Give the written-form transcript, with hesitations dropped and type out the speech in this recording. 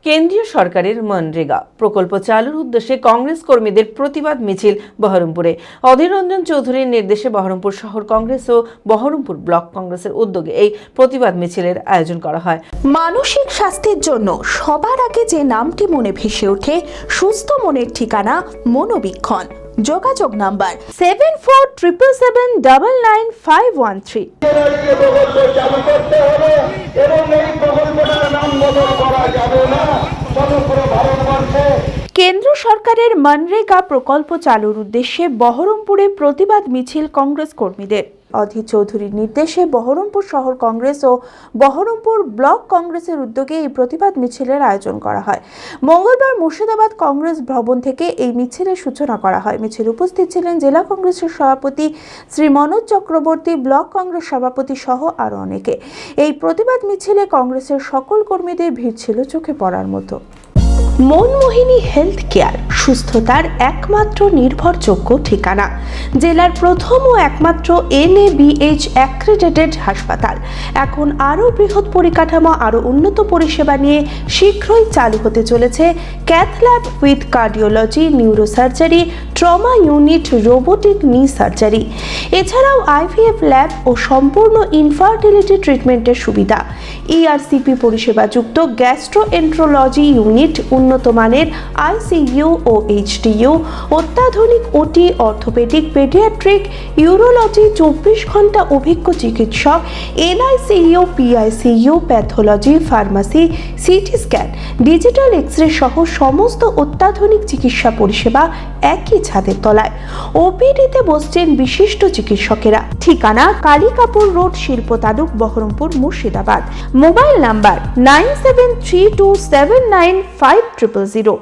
কেন্দ্রীয় সরকারের মনরেগা প্রকল্প চালুর উদ্দেশ্যে কংগ্রেস কর্মীদের প্রতিবাদ মিছিল বহরমপুরে। অধীর রঞ্জন চৌধুরীর নির্দেশে বহরমপুর শহর কংগ্রেস ও বহরমপুর ব্লক কংগ্রেসের উদ্যোগে এই প্রতিবাদ মিছিলের আয়োজন করা হয়। মানসিক স্বাস্থ্যের জন্য সবার আগে যে নামটি মনে ভেসে ওঠে, সুস্থ মনের ঠিকানা মনোবীক্ষণ। যোগাযোগ নাম্বার 7477799513। কেন্দ্র সরকারের মনরেগা প্রকল্প চালুর উদ্দেশ্যে বহরমপুরে প্রতিবাদ মিছিল কংগ্রেস কর্মীদের। অধীর চৌধুরীর নির্দেশে বহরমপুর শহর কংগ্রেস ও বহরমপুর ব্লক কংগ্রেসের উদ্যোগে এই প্রতিবাদ মিছিলের আয়োজন করা হয়। মঙ্গলবার মুর্শিদাবাদ কংগ্রেস ভবন থেকে এই মিছিলের সূচনা করা হয়। মিছিলে উপস্থিত ছিলেন জেলা কংগ্রেসের সভাপতি শ্রী মনোজ চক্রবর্তী, ব্লক কংগ্রেস সভাপতি সহ আরও অনেকে। এই প্রতিবাদ মিছিলে কংগ্রেসের সকল কর্মীদের ভিড় ছিল চোখে পড়ার মতো। মনমোহিনী হেলথ কেয়ার, সুস্থতার একমাত্র নির্ভরযোগ্য ঠিকানা। জেলার প্রথম ও একমাত্র NABH অ্যাক্রেডিটেড হাসপাতাল। এখন আরও বৃহৎ পরিকাঠামো, আরও উন্নত পরিষেবা নিয়ে শীঘ্রই চালু হতে চলেছে cath lab with cardiology, neurosurgery, trauma unit, robotic নি সার্জারি। এছাড়াও IVF ল্যাব ও সম্পূর্ণ ইনফার্টিলিটি ট্রিটমেন্টের সুবিধা। ERCP পরিষেবাযুক্ত গ্যাস্ট্রোএন্ট্রোলজি ইউনিট, উন্নত মানের ICU ও HDU, অত্যাধুনিক OT, অর্থোপেডিক, পেডিয়াট্রিক, ইউরোলজি, 24 ঘন্টা অভিজ্ঞ চিকিৎসক, NICU, PICU, pathology, pharmacy, CT scan, digital x-ray সহ সমস্ত অত্যাধুনিক চিকিৎসা পরিষেবা একই ছাদের তলায়। OPD-তে বসছেন বিশিষ্ট চিকিৎসকেরা। ঠিকানা কালিকাপুর রোড, শিল্প তালুক, বহরমপুর, মুর্শিদাবাদ। Mobile number 9732795000।